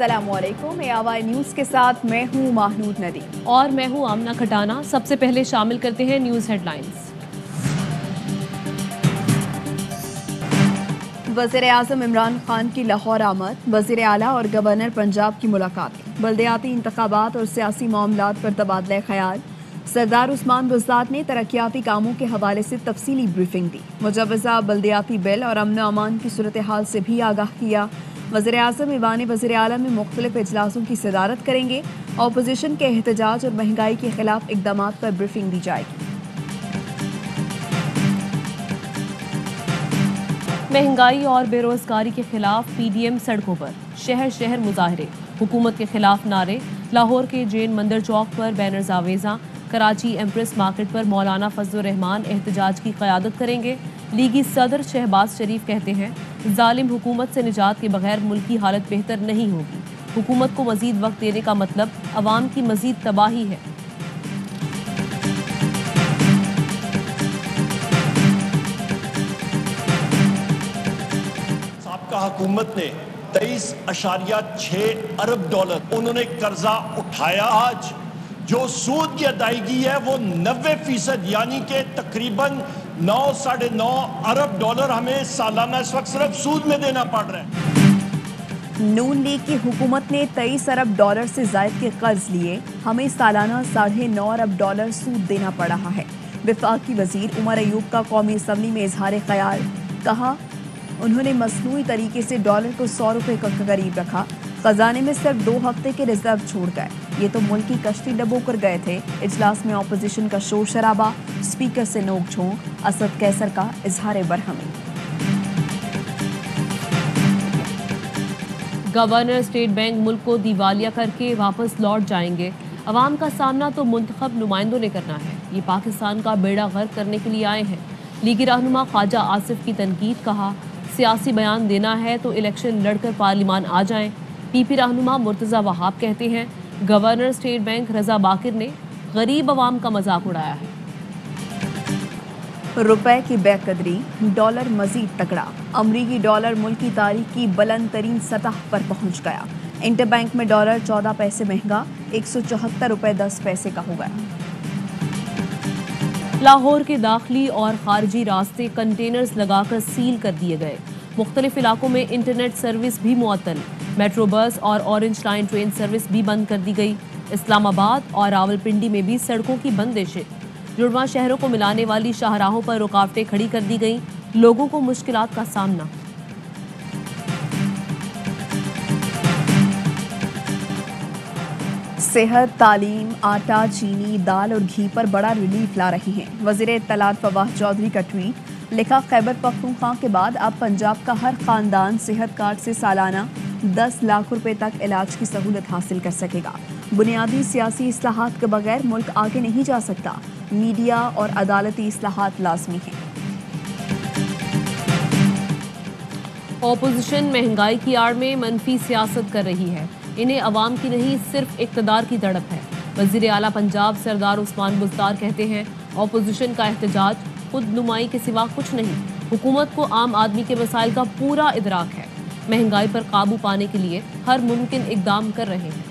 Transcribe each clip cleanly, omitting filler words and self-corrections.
अस्सलामुअलैकुम। AY news के साथ मैं हूँ महनूद नदी और मैं हूँ आमना खटाना। सबसे पहले शामिल करते हैं न्यूज़ हेडलाइंस। वज़ीर आज़म इमरान खान की लाहौर आमद, वज़ीर आला और गवर्नर पंजाब की मुलाकात, बल्दियाती इंतखाबात और सियासी मामलात पर तबादला ख्याल। सरदार उस्मान बुज़दार ने तरक्याती कामों के हवाले से तफसीली ब्रीफिंग दी। मुजवज़ा बल्दियाती बिल और अमन अमान की सूरत हाल से भी आगाह किया। वज़ीर आज़म ईवान वज़ीर आला में मुख्तलिफ इजलासों की सदारत करेंगे। अपोजिशन के एहतजाज और महंगाई के खिलाफ इकदाम पर ब्रीफिंग दी जाएगी। महंगाई और बेरोजगारी के खिलाफ PDM सड़कों पर, शहर शहर मुजाहरे, हुकूमत के खिलाफ नारे। लाहौर के जैन मंदिर चौक पर बैनर्स आवेजा। कराची एम्प्रेस मार्केट पर मौलाना फजलुर रहमान एहतजाज की क़यादत करेंगे। लीगी सदर शहबाज शरीफ कहते हैं, जालिम हुकूमत से निजात के बगैर मुल्क की हालत बेहतर नहीं होगी। हुकूमत को मजीद वक्त देने का मतलब अवाम की मजीद तबाही है। हुकूमत ने 23.6 अरब डॉलर उन्होंने कर्जा उठाया। आज जो सूद की अदायगी है वो 90% यानी कि तकरीबन 9 साढ़े 9 अरब डॉलर हमें सालाना इस वक्त सिर्फ सूद में देना पड़ रहा है। नून लीग की हुकूमत ने 23 अरब डॉलर से जायद के कर्ज लिए, हमें सालाना 9.5 अरब डॉलर सूद देना पड़ रहा है। वफाकी वजीर उमर अयूब का कौमी असम्बली में इजहार ख्याल, कहा उन्होंने मसनूई तरीके से डॉलर को 100 रुपये के करीब रखा। खजाने में सिर्फ 2 हफ्ते के रिजर्व छोड़ गए, ये तो मुल्क की कश्ती डबो कर गए थे। इजलास में अपोजिशन का शोर शराबा, स्पीकर से नोक झोंक, असद कैसर का इजहार बरहमी। गवर्नर स्टेट बैंक मुल्क को दिवालिया करके वापस लौट जाएंगे। अवाम का सामना तो मुंतखब नुमाइंदों ने करना है, ये पाकिस्तान का बेड़ा गर्क करने के लिए आए हैं। लीगी रहनुमा ख्वाजा आसिफ की तनकीद, कहा सियासी बयान देना है तो इलेक्शन लड़कर पार्लिमान आ जाएं। PP रहनुमा मुर्तज़ा वहाब कहते हैं, गवर्नर स्टेट बैंक रजा बाकिर ने गरीब अवाम का मजाक उड़ाया है। रुपए की बेकदरी, डॉलर मजीद तगड़ा। अमरीकी डॉलर मुल्क की तारीख की बुलंद तरीन सतह पर पहुंच गया। इंटरबैंक में डॉलर 14 पैसे महंगा, 174 रुपये 10 पैसे का हो गया। लाहौर के दाखिली और खारजी रास्ते कंटेनर्स लगाकर सील कर दिए गए। मुख्तलिफ इलाकों में इंटरनेट सर्विस भी मुअत्तल। मेट्रो बस और ऑरेंज लाइन ट्रेन सर्विस भी बंद कर दी गई। इस्लामाबाद और रावलपिंडी में भी सड़कों की बंदिशें। जुड़वा शहरों को मिलाने वाली शाहराहों पर रुकावटें खड़ी कर दी गई। लोगों को मुश्किलात का सामना। सेहत, तालीम, आटा, चीनी, दाल और घी पर बड़ा रिलीफ ला रही हैं। वज़ीर इत्तलात फवाद चौधरी का ट्वीट, लिखा खैबर पख्तूनख्वा के बाद अब पंजाब का हर खानदान सेहत कार्ड से सालाना 10 लाख रुपए तक इलाज की सहूलत हासिल कर सकेगा। बुनियादी सियासी इस्लाहात के बगैर मुल्क आगे नहीं जा सकता। मीडिया और अदालती इस्लाहात लाजमी हैं। ऑपोजिशन महंगाई की आड़ में मनफी सियासत कर रही है। इन्हें अवाम की नहीं, सिर्फ इक़्तिदार की तड़प है। वज़ीर आला पंजाब सरदार उस्मान बुज़दार कहते हैं, ऑपोजिशन का एहतजाज खुद नुमाई के सिवा कुछ नहीं। हुकूमत को आम आदमी के मसाइल का पूरा इदराक है। महंगाई पर काबू पाने के लिए हर मुमकिन इक़दाम कर रहे हैं।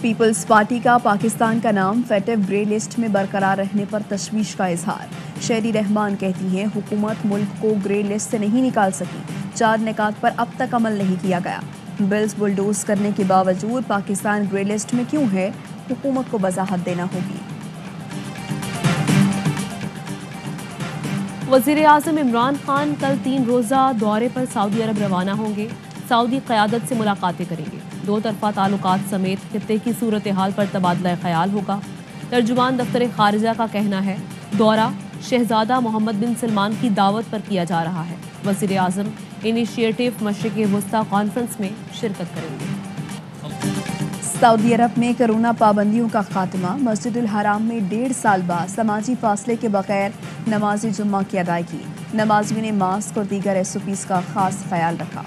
पीपल्स पार्टी का पाकिस्तान का नाम फेटिव ग्रे लिस्ट में बरकरार रहने पर तशवीश का इजहार। शेरी रहमान कहती हैं, हुकूमत मुल्क को ग्रे लिस्ट से नहीं निकाल सकी। 4 निकात पर अब तक अमल नहीं किया गया। बिल्स बुलडोज करने के बावजूद पाकिस्तान ग्रे लिस्ट में क्यों है, हुकूमत को वजाहत देना होगी। वज़ीर आज़म इमरान खान कल 3 रोज़ा दौरे पर सऊदी अरब रवाना होंगे। सऊदी क़यादत से मुलाकातें करेंगे। 2 तरफ़ा ताल्लुकात समेत खित्ते की सूरत हाल पर तबादला ख्याल होगा। तर्जुमान दफ्तर खारिजा का कहना है, दौरा शहजादा मोहम्मद बिन सलमान की दावत पर किया जा रहा है। वज़ीर आज़म इनिशिएटिव मशरिक़ वस्ता कॉन्फ्रेंस में शिरकत करेंगे। सऊदी अरब में कोरोना पाबंदियों का खात्मा। मस्जिदुल हराम में 1.5 साल बाद समाजी फासले के बगैर नमाज जुम्मा की अदायगी। नमाजियों ने मास्क और दीगर SOPs का खास ख्याल रखा।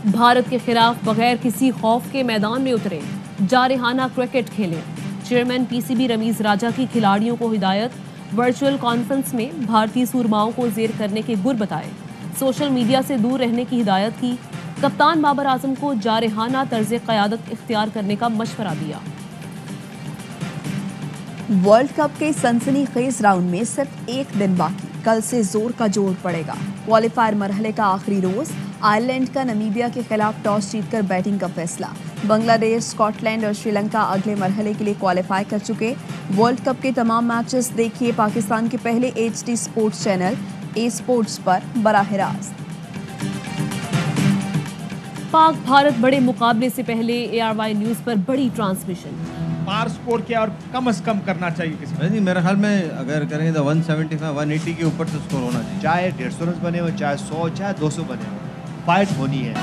भारत के खिलाफ बगैर किसी खौफ के मैदान में उतरे, जारहाना क्रिकेट खेलें। चेयरमैन PCB रमीज राजा की खिलाड़ियों को हिदायत, वर्चुअल कॉन्फ्रेंस में भारतीय सूरमाओं को जेर करने के गुर बताए, सोशल मीडिया से दूर रहने की हिदायत की, कप्तान बाबर आजम को जारहाना तर्ज क़यादत इख्तियार करने का मशवरा दिया। वर्ल्ड कप के सनसनीखेज राउंड में सिर्फ एक दिन बाकी, कल से जोर का जोर पड़ेगा। क्वालिफायर मरहले का आखिरी रोज, आयरलैंड का नामीबिया के खिलाफ टॉस जीतकर बैटिंग का फैसला। बांग्लादेश, स्कॉटलैंड और श्रीलंका अगले मरहले के लिए क्वालिफाई कर चुके। वर्ल्ड कप के तमाम मैचेस देखिए पाकिस्तान के पहले HD स्पोर्ट्स चैनल ए स्पोर्ट्स पर बराह रास्त। पाक भारत बड़े मुकाबले से पहले ARY न्यूज पर बड़ी ट्रांसमिशन। पार स्कोर किया और कम से कम करना चाहिए किसी नहीं, मेरे ख्याल में अगर करेंगे तो 175 180 के ऊपर से स्कोर होना चाहिए। चाहे 150 रन बने हो, चाहे 100, चाहे 200 बने हो, फाइट होनी है।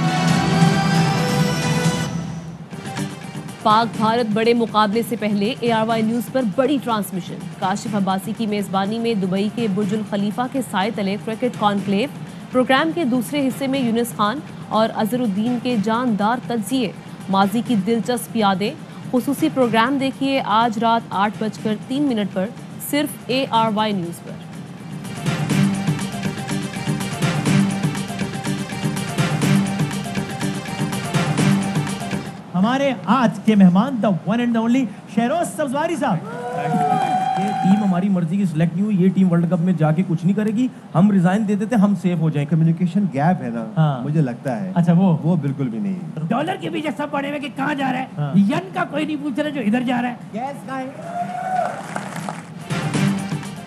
पाक भारत बड़े मुकाबले से पहले ARY न्यूज पर बड़ी ट्रांसमिशन। काशिफ अब्बासी की मेजबानी में दुबई के बुर्जुल खलीफा के साए तले क्रिकेट कॉन्क्लेव। प्रोग्राम के दूसरे हिस्से में यूनिस खान और अजहरुद्दीन के जानदार तज्जिए, माजी की दिलचस्प यादें। खुसूसी प्रोग्राम देखिए आज रात 8:03 पर सिर्फ ARY न्यूज पर। हमारे आज के मेहमान the one and only Shahroz Sabzwari साहब। ये टीम हमारी मर्जी की सिलेक्ट नहीं हुई, ये टीम वर्ल्ड कप में जाके कुछ नहीं करेगी, हम रिजाइन दे देते, हम सेफ हो जाएं। कम्युनिकेशन गैप है ना, हाँ। मुझे लगता है। अच्छा, वो बिल्कुल भी नहीं है। डॉलर के पीछे सब पड़े हुए कि कहाँ जा रहा है, हाँ। यन का कोई नहीं पूछ रहा जो इधर जा रहा है। गैस कहाँ है?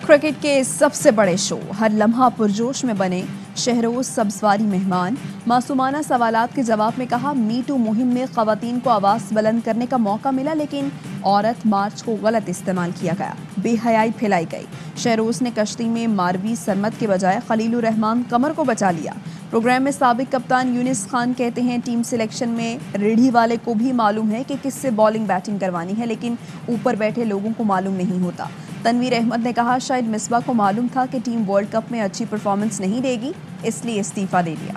क्रिकेट के सबसे बड़े शो, हर लम्हा पुरजोश में बने शहरोज सब्जवारी मेहमान। मासूमाना सवालात के जवाब में कहा, मी टू मुहिम में खवातीन को आवाज़ बुलंद करने का मौका मिला, लेकिन औरत मार्च को गलत इस्तेमाल किया गया, बेहयाई फैलाई गई। शहरोज ने कश्ती में मारवी सरमद के बजाय खलीलुर रहमान कमर को बचा लिया। प्रोग्राम में साबिक कप्तान यूनिस खान कहते हैं, टीम सिलेक्शन में रीढ़ी वाले को भी मालूम है कि किससे बॉलिंग बैटिंग करवानी है, लेकिन ऊपर बैठे लोगों को मालूम नहीं होता। तनवीर अहमद ने कहा, शायद मिसबा को मालूम था कि टीम वर्ल्ड कप में अच्छी परफॉर्मेंस नहीं देगी, इसलिए इस्तीफा दे दिया।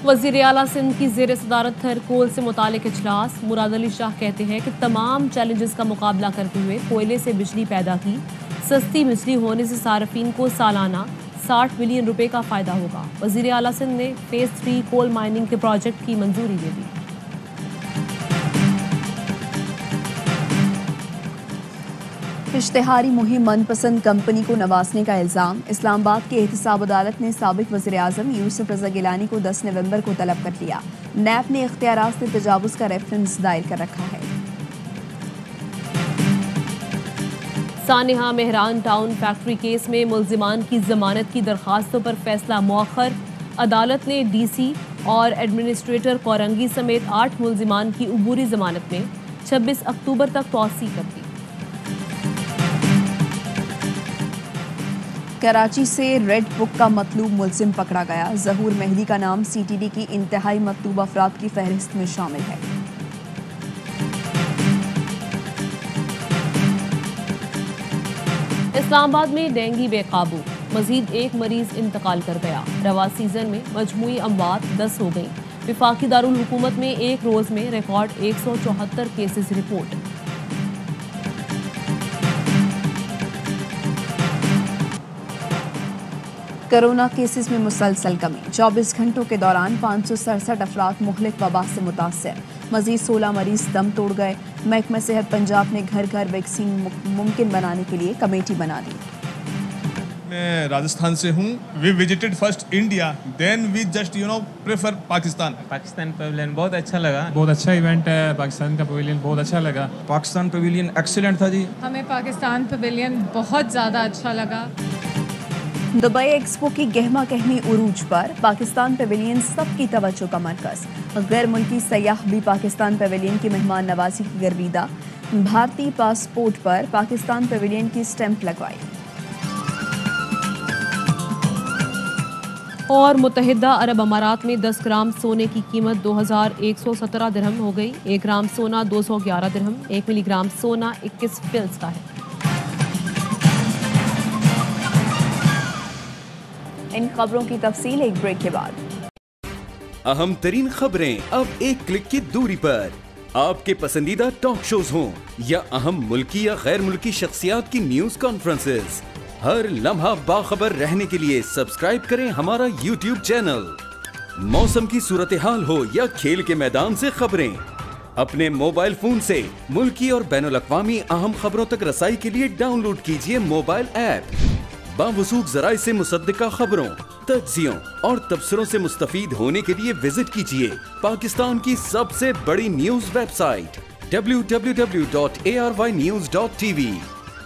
वज़ीर आला सिंध की ज़ेर सदारत थरकोल से मुतालिक इजलास। मुराद अली शाह कहते हैं कि तमाम चैलेंजेस का मुकाबला करते हुए कोयले से बिजली पैदा की। सस्ती बिजली होने से सार्फिन को सालाना 60 बिलियन रुपए का फ़ायदा होगा। वज़ीर आला सिंध ने फेज़ 3 कोल माइनिंग के प्रोजेक्ट की मंजूरी दे दी। इश्तिहारी मुहिम मनपसंद कंपनी को नवाजने का इल्ज़ाम। इस्लामाबाद की एहतसाब अदालत ने साबिक वज़ीर आज़म यूसुफ रज़ा गिलानी को 10 नवंबर को तलब कर लिया। नैब ने इख्तियारात से तजावुज़ का रेफरेंस दायर कर रखा है। सानिहा मेहरान टाउन फैक्ट्री केस में मुल्जिमान की जमानत की दरखास्तों पर फैसला मौखर। अदालत ने DC और एडमिनिस्ट्रेटर कोरंगी समेत 8 मुल्जिमान की उबूरी जमानत में 26 अक्टूबर तक तौसी कर दी। कराची से रेड बुक का मतलूब मुलजिम पकड़ा गया। ज़हूर मेहदी का नाम CTD की इंतहाई मतलूब अफराद की फहरिस्त में शामिल है। इस्लामाबाद में डेंगू बेकाबू, मजीद एक मरीज इंतकाल कर गया। रवा सीजन में मजमूई अमवात 10 हो गई। विफाकी दारुल हुकूमत में एक रोज में record 174 cases report. Corona cases में मुसलसल कमी। 24 घंटों के दौरान 567 अफराद मुहलिक वबा से मुतासर। मजीद 16 मरीज दम तोड़ गए। महकमा सेहत पंजाब ने घर घर वैक्सीन मुमकिन बनाने के लिए कमेटी बना दी। मैं राजस्थान से हूँ। We visited first India, then we just prefer Pakistan. Pakistan pavilion बहुत अच्छा लगा। बहुत अच्छा इवेंट है, पाकिस्तान का पवेलियन बहुत अच्छा लगा। पाकिस्तान पवेलियन एक्सीलेंट था जी। हमें पाकिस्तान पवेलियन बहुत ज़्यादा अच्छा लगा। दुबई एक्सपो की गहमा गहमी उरूज पर पाकिस्तान पवेलियन सबकी तवज्जो का मरकज। गैर मुल्की सयाह भी पाकिस्तान पवेलियन की मेहमान नवाजी की गर्विदा। भारतीय पासपोर्ट पर पाकिस्तान पवेलियन की स्टैंप लगवाई। और मुत्तहिदा अरब अमारात में 10 ग्राम सोने की कीमत 2117 दिरहम हो गई। 1 ग्राम सोना 211 दिरहम। 1 मिलीग्राम सोना 21 फिल्स का है। इन खबरों की तफसील एक ब्रेक के बाद। अहम तरीन खबरें अब एक क्लिक की दूरी पर। आपके पसंदीदा टॉक शोज हों या अहम मुल्की या गैर मुल्की शख्सियात की न्यूज कॉन्फ्रेंसेस, हर लम्हा बाखबर रहने के लिए सब्सक्राइब करें हमारा YouTube चैनल। मौसम की सूरत हाल हो या खेल के मैदान से खबरें, अपने मोबाइल फोन से मुल्की और बैनुल अक़वामी अहम खबरों तक रसाई के लिए डाउनलोड कीजिए मोबाइल ऐप। बावसूख ज़राए से मुसद्दिका खबरों, तज्ज़ियों और तबसरों से मुस्तफ़ीद होने के लिए विजिट कीजिए पाकिस्तान की सबसे बड़ी न्यूज वेबसाइट www.arYnews.tv।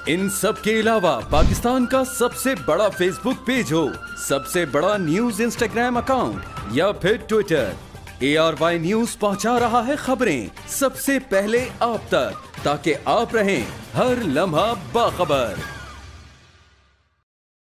इन सब के अलावा पाकिस्तान का सबसे बड़ा फेसबुक पेज हो, सबसे बड़ा न्यूज इंस्टाग्राम अकाउंट या फिर ट्विटर, ARY न्यूज पहुंचा रहा है खबरें सबसे पहले आप तक, ताकि आप रहें हर लम्हा बाखबर।